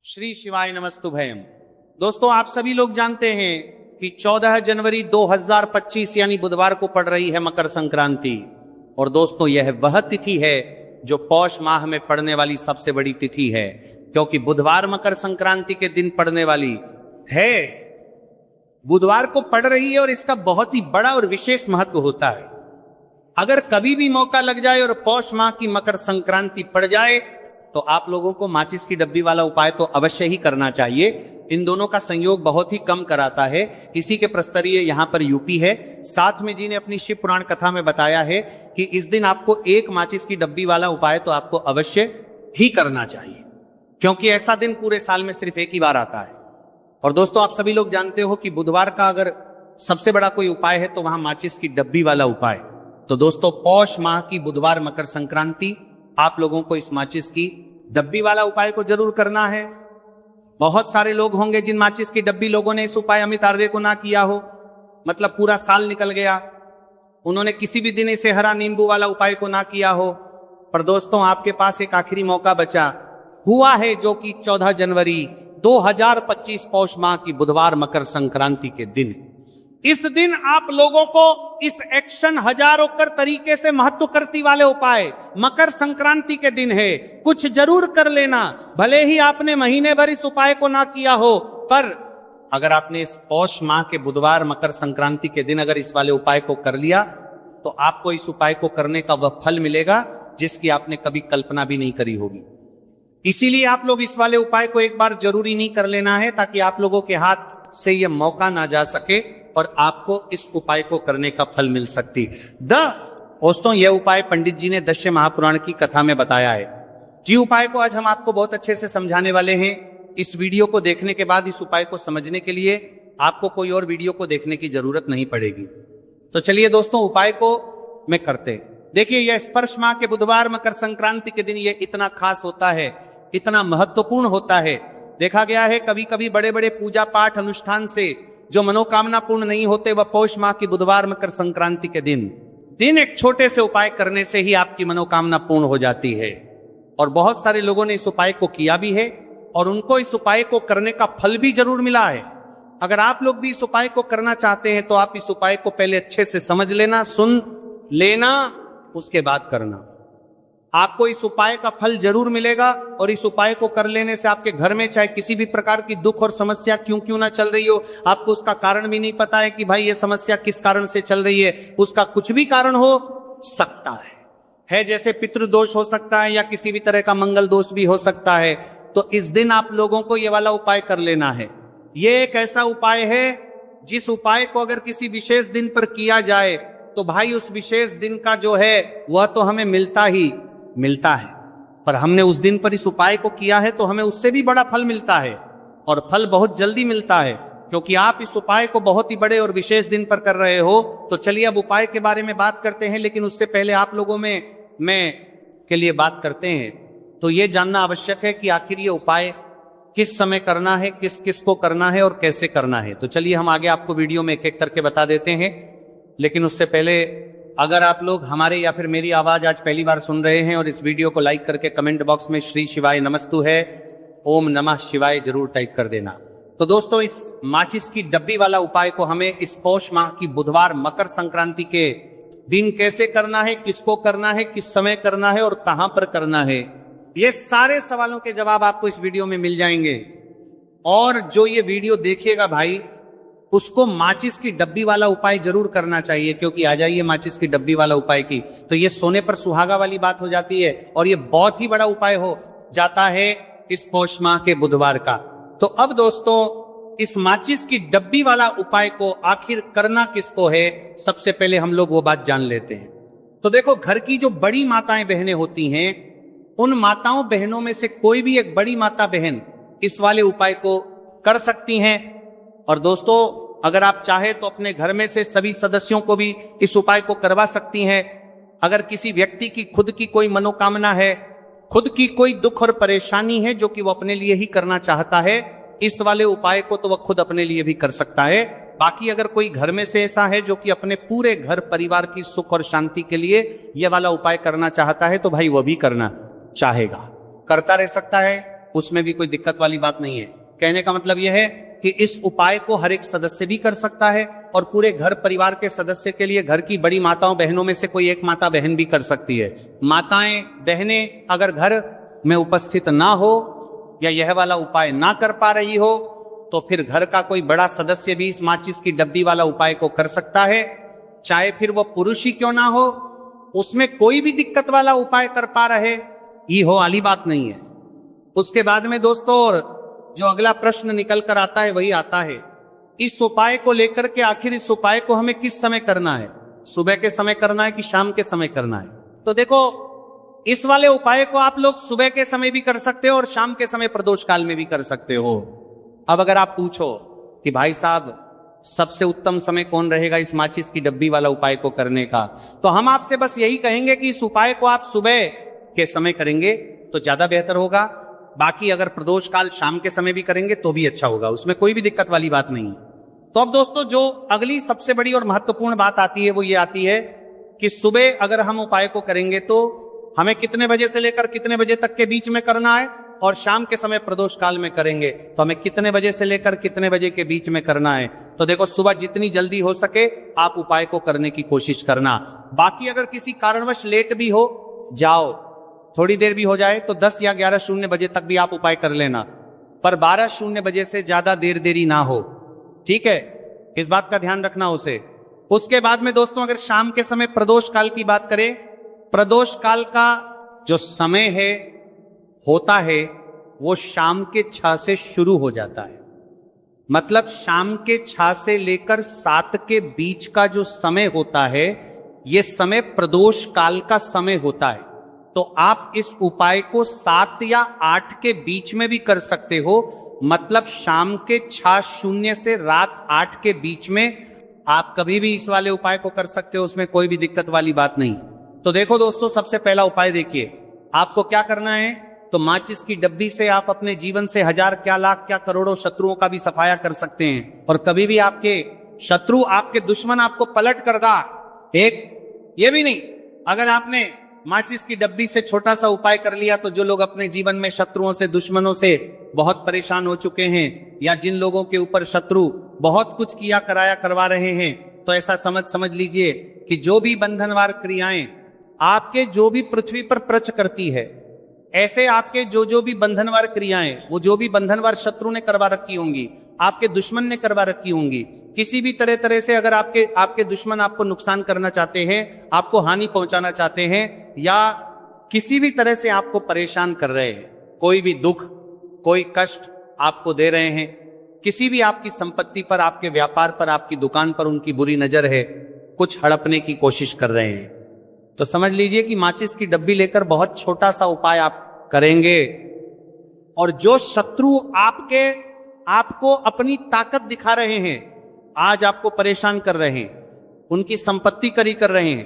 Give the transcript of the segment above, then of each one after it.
श्री शिवाय नमस्तुभयम। दोस्तों, आप सभी लोग जानते हैं कि 14 जनवरी 2025 यानी बुधवार को पड़ रही है मकर संक्रांति। और दोस्तों, यह वह तिथि है जो पौष माह में पड़ने वाली सबसे बड़ी तिथि है, क्योंकि बुधवार मकर संक्रांति के दिन पड़ने वाली है, बुधवार को पड़ रही है और इसका बहुत ही बड़ा और विशेष महत्व होता है। अगर कभी भी मौका लग जाए और पौष माह की मकर संक्रांति पड़ जाए तो आप लोगों को माचिस की डब्बी वाला उपाय तो अवश्य ही करना चाहिए। इन दोनों का संयोग बहुत ही कम कराता है। इसी के प्रस्तरीय यहाँ पर यूपी है। साथ में जी ने अपनी शिव पुराण कथा में बताया है कि इस दिन आपको एक माचिस की डब्बी वाला उपाय तो आपको अवश्य ही करना चाहिए, क्योंकि ऐसा दिन पूरे साल में सिर्फ एक ही बार आता है। और दोस्तों, आप सभी लोग जानते हो कि बुधवार का अगर सबसे बड़ा कोई उपाय है तो वहां माचिस की डब्बी वाला उपाय। तो दोस्तों, पौष माह की बुधवार मकर संक्रांति आप लोगों को इस माचिस की डब्बी वाला उपाय को जरूर करना है। बहुत सारे लोग होंगे जिन माचिस की डब्बी लोगों ने इस उपाय अमित आर्य को ना किया हो, मतलब पूरा साल निकल गया, उन्होंने किसी भी दिन इसे हरा नींबू वाला उपाय को ना किया हो। पर दोस्तों, आपके पास एक आखिरी मौका बचा हुआ है, जो कि 14 जनवरी 2025 पौष माह की बुधवार मकर संक्रांति के दिन। इस दिन आप लोगों को इस एक्शन हजारों कर तरीके से महत्व करती वाले उपाय मकर संक्रांति के दिन है, कुछ जरूर कर लेना। भले ही आपने महीने भर इस उपाय को ना किया हो, पर अगर आपने इस पौष माह के बुधवार मकर संक्रांति के दिन अगर इस वाले उपाय को कर लिया तो आपको इस उपाय को करने का वह फल मिलेगा जिसकी आपने कभी कल्पना भी नहीं करी होगी। इसीलिए आप लोग इस वाले उपाय को एक बार जरूरी नहीं कर लेना है, ताकि आप लोगों के हाथ से यह मौका ना जा सके और आपको इस उपाय को करने का फल मिल सकती। दोस्तों, यह उपाय पंडित जी ने दश्य महापुराण की कथा में बताया है। जी उपाय को आज हम आपको बहुत अच्छे से समझाने वाले हैं। इस वीडियो को देखने के बाद इस उपाय को समझने के लिए आपको कोई और वीडियो को देखने की जरूरत नहीं पड़ेगी। तो चलिए दोस्तों, उपाय को मैं करते। देखिए, यह स्पर्श माह के बुधवार मकर संक्रांति के दिन यह इतना खास होता है, इतना महत्वपूर्ण होता है। देखा गया है कभी कभी बड़े बड़े पूजा पाठ अनुष्ठान से जो मनोकामना पूर्ण नहीं होते, वह पौष माह की बुधवार मकर संक्रांति के दिन एक छोटे से उपाय करने से ही आपकी मनोकामना पूर्ण हो जाती है। और बहुत सारे लोगों ने इस उपाय को किया भी है और उनको इस उपाय को करने का फल भी जरूर मिला है। अगर आप लोग भी इस उपाय को करना चाहते हैं तो आप इस उपाय को पहले अच्छे से समझ लेना, सुन लेना, उसके बाद करना। आपको इस उपाय का फल जरूर मिलेगा और इस उपाय को कर लेने से आपके घर में चाहे किसी भी प्रकार की दुख और समस्या क्यों ना चल रही हो, आपको उसका कारण भी नहीं पता है कि भाई ये समस्या किस कारण से चल रही है, उसका कुछ भी कारण हो सकता है जैसे पितृदोष हो सकता है या किसी भी तरह का मंगल दोष भी हो सकता है। तो इस दिन आप लोगों को ये वाला उपाय कर लेना है। ये एक ऐसा उपाय है जिस उपाय को अगर किसी विशेष दिन पर किया जाए तो भाई उस विशेष दिन का जो है वह तो हमें मिलता है, पर हमने उस दिन पर इस उपाय को किया है तो हमें उससे भी बड़ा फल मिलता है, और फल बहुत जल्दी मिलता है, क्योंकि आप इस उपाय को बहुत ही बड़े और विशेष दिन पर कर रहे हो। तो चलिए अब उपाय के बारे में बात करते हैं, लेकिन उससे पहले आप लोगों में के लिए बात करते हैं। तो ये जानना आवश्यक है कि आखिर ये उपाय किस समय करना है, किस किस को करना है और कैसे करना है। तो चलिए हम आगे आपको वीडियो में एक एक करके बता देते हैं। लेकिन उससे पहले अगर आप लोग हमारे या फिर मेरी आवाज आज पहली बार सुन रहे हैं और इस वीडियो को लाइक करके कमेंट बॉक्स में श्री शिवाय नमस्तु है, ओम नमः शिवाय जरूर टाइप कर देना। तो दोस्तों, इस माचिस की डब्बी वाला उपाय को हमें इस पौष माह की बुधवार मकर संक्रांति के दिन कैसे करना है, किसको करना है, किस समय करना है और कहां पर करना है, ये सारे सवालों के जवाब आपको इस वीडियो में मिल जाएंगे। और जो ये वीडियो देखिएगा भाई, उसको माचिस की डब्बी वाला उपाय जरूर करना चाहिए, क्योंकि आ जाइए माचिस की डब्बी वाला उपाय की तो ये सोने पर सुहागा वाली बात हो जाती है और ये बहुत ही बड़ा उपाय हो जाता है इस पौष माह के बुधवार का। तो अब दोस्तों, इस माचिस की डब्बी वाला उपाय को आखिर करना किसको है, सबसे पहले हम लोग वो बात जान लेते हैं। तो देखो, घर की जो बड़ी माताएं बहनें होती हैं, उन माताओं बहनों में से कोई भी एक बड़ी माता बहन इस वाले उपाय को कर सकती हैं। और दोस्तों, अगर आप चाहे तो अपने घर में से सभी सदस्यों को भी इस उपाय को करवा सकती हैं। अगर किसी व्यक्ति की खुद की कोई मनोकामना है, खुद की कोई दुख और परेशानी है जो कि वो अपने लिए ही करना चाहता है, इस वाले उपाय को तो वह खुद अपने लिए भी कर सकता है। बाकी अगर कोई घर में से ऐसा है जो कि अपने पूरे घर परिवार की सुख और शांति के लिए यह वाला उपाय करना चाहता है, तो भाई वह भी करना चाहेगा, करता रह सकता है। उसमें भी कोई दिक्कत वाली बात नहीं है। कहने का मतलब यह है कि इस उपाय को हर एक सदस्य भी कर सकता है और पूरे घर परिवार के सदस्य के लिए घर की बड़ी माताओं बहनों में से कोई एक माता बहन भी कर सकती है। माताएं बहनें अगर घर में उपस्थित ना हो या यह वाला उपाय ना कर पा रही हो तो फिर घर का कोई बड़ा सदस्य भी इस माचिस की डब्बी वाला उपाय को कर सकता है, चाहे फिर वो पुरुष ही क्यों ना हो, उसमें कोई भी दिक्कत वाला उपाय कर पा रहे, ये हो वाली बात नहीं है। उसके बाद में दोस्तों जो अगला प्रश्न निकल कर आता है वही आता है, इस उपाय को लेकर के आखिर इस उपाय को हमें किस समय करना है, सुबह के समय करना है कि शाम के समय करना है। तो देखो इस वाले उपाय को आप लोग सुबह के समय भी कर सकते हो और शाम के समय प्रदोष काल में भी कर सकते हो। अब अगर आप पूछो कि भाई साहब सबसे उत्तम समय कौन रहेगा इस माचिस की डब्बी वाला उपाय को करने का, तो हम आपसे बस यही कहेंगे कि इस उपाय को आप सुबह के समय करेंगे तो ज्यादा बेहतर होगा। बाकी अगर प्रदोष काल शाम के समय भी करेंगे तो भी अच्छा होगा, उसमें कोई भी दिक्कत वाली बात नहीं है। तो अब दोस्तों जो अगली सबसे बड़ी और महत्वपूर्ण बात आती है वो ये आती है कि सुबह अगर हम उपाय को करेंगे तो हमें कितने बजे से लेकर कितने बजे तक के बीच में करना है, और शाम के समय प्रदोष काल में करेंगे तो हमें कितने बजे से लेकर कितने बजे के बीच में करना है। तो देखो सुबह जितनी जल्दी हो सके आप उपाय को करने की कोशिश करना। बाकी अगर किसी कारणवश लेट भी हो जाओ, थोड़ी देर भी हो जाए तो 10 या 11:00 बजे तक भी आप उपाय कर लेना, पर 12:00 बजे से ज्यादा देरी ना हो, ठीक है, इस बात का ध्यान रखना उसे। उसके बाद में दोस्तों अगर शाम के समय प्रदोष काल की बात करें, प्रदोष काल का जो समय है होता है वो शाम के 6 से शुरू हो जाता है, मतलब शाम के 6 से लेकर 7 के बीच का जो समय होता है ये समय प्रदोष काल का समय होता है। तो आप इस उपाय को 7 या 8 के बीच में भी कर सकते हो, मतलब शाम के 6:00 से रात 8 के बीच में आप कभी भी इस वाले उपाय को कर सकते हो, उसमें कोई भी दिक्कत वाली बात नहीं। तो देखो दोस्तों सबसे पहला उपाय देखिए, आपको क्या करना है, तो माचिस की डब्बी से आप अपने जीवन से 1000 क्या लाख क्या करोड़ों शत्रुओं का भी सफाया कर सकते हैं। और कभी भी आपके शत्रु आपके दुश्मन आपको पलट कर दा, एक ये भी नहीं, अगर आपने माचिस की डब्बी से छोटा सा उपाय कर लिया तो जो लोग अपने जीवन में शत्रुओं से दुश्मनों से बहुत परेशान हो चुके हैं या जिन लोगों के ऊपर शत्रु बहुत कुछ किया कराया करवा रहे हैं, तो ऐसा समझ लीजिए कि जो भी बंधनवार क्रियाएं आपके जो भी पृथ्वी पर प्रच करती है, ऐसे आपके जो भी बंधनवार क्रियाएं वो जो भी बंधनवार शत्रु ने करवा रखी होंगी, आपके दुश्मन ने करवा रखी होंगी, किसी भी तरह से अगर आपके दुश्मन आपको नुकसान करना चाहते हैं, आपको हानि पहुंचाना चाहते हैं या किसी भी तरह से आपको परेशान कर रहे हैं, कोई भी दुख कोई कष्ट आपको दे रहे हैं, किसी भी आपकी संपत्ति पर, आपके व्यापार पर, आपकी दुकान पर उनकी बुरी नजर है, कुछ हड़पने की कोशिश कर रहे हैं, तो समझ लीजिए कि माचिस की डब्बी लेकर बहुत छोटा सा उपाय आप करेंगे और जो शत्रु आपको अपनी ताकत दिखा रहे हैं, आज आपको परेशान कर रहे हैं, उनकी संपत्ति करी कर रहे हैं,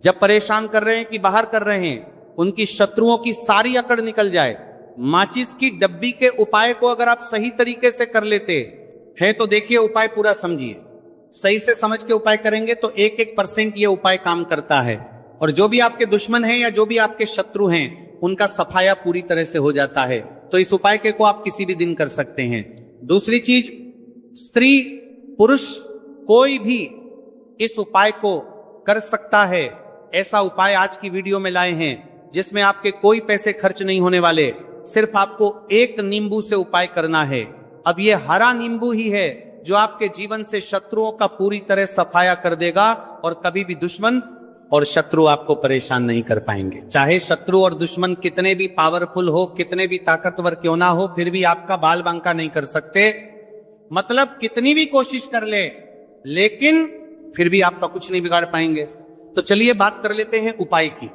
जब परेशान कर रहे हैं कि बाहर कर रहे हैं, उनकी शत्रुओं की सारी अकड़ निकल जाए। माचिस की डब्बी के उपाय को अगर आप सही तरीके से कर लेते हैं तो देखिए उपाय पूरा समझिए, सही से समझ के उपाय करेंगे तो 1% ये उपाय काम करता है और जो भी आपके दुश्मन हैं या जो भी आपके शत्रु हैं उनका सफाया पूरी तरह से हो जाता है। तो इस उपाय के को आप किसी भी दिन कर सकते हैं। दूसरी चीज, स्त्री पुरुष कोई भी इस उपाय को कर सकता है। ऐसा उपाय आज की वीडियो में लाए हैं जिसमें आपके कोई पैसे खर्च नहीं होने वाले, सिर्फ आपको एक नींबू से उपाय करना है। अब ये हरा नींबू ही है जो आपके जीवन से शत्रुओं का पूरी तरह सफाया कर देगा और कभी भी दुश्मन और शत्रु आपको परेशान नहीं कर पाएंगे। चाहे शत्रु और दुश्मन कितने भी पावरफुल हो, कितने भी ताकतवर क्यों ना हो, फिर भी आपका बाल बांका नहीं कर सकते। मतलब कितनी भी कोशिश कर ले लेकिन फिर भी आपका कुछ नहीं बिगाड़ पाएंगे। तो चलिए बात कर लेते हैं उपाय की।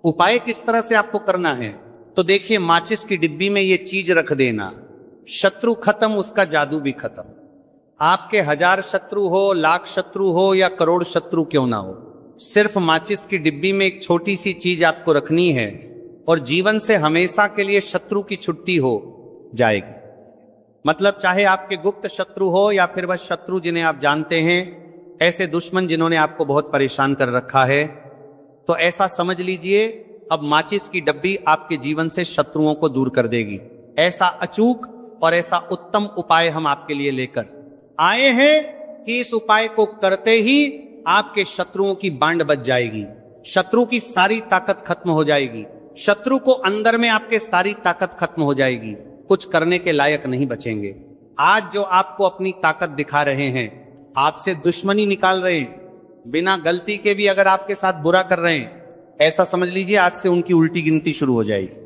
उपाय किस तरह से आपको करना है, तो देखिए माचिस की डिब्बी में ये चीज रख देना, शत्रु खत्म उसका जादू भी खत्म। आपके 1000 शत्रु हो, लाख शत्रु हो या करोड़ शत्रु क्यों ना हो, सिर्फ माचिस की डिब्बी में एक छोटी सी चीज आपको रखनी है और जीवन से हमेशा के लिए शत्रु की छुट्टी हो जाएगी। मतलब चाहे आपके गुप्त शत्रु हो या फिर वह शत्रु जिन्हें आप जानते हैं, ऐसे दुश्मन जिन्होंने आपको बहुत परेशान कर रखा है, तो ऐसा समझ लीजिए अब माचिस की डब्बी आपके जीवन से शत्रुओं को दूर कर देगी। ऐसा अचूक और ऐसा उत्तम उपाय हम आपके लिए लेकर आए हैं कि इस उपाय को करते ही आपके शत्रुओं की बांड बच जाएगी, शत्रु की सारी ताकत खत्म हो जाएगी, शत्रु को अंदर में आपके सारी ताकत खत्म हो जाएगी, कुछ करने के लायक नहीं बचेंगे। आज जो आपको अपनी ताकत दिखा रहे हैं, आपसे दुश्मनी निकाल रहे हैं, बिना गलती के भी अगर आपके साथ बुरा कर रहे हैं, ऐसा समझ लीजिए आज से उनकी उल्टी गिनती शुरू हो जाएगी।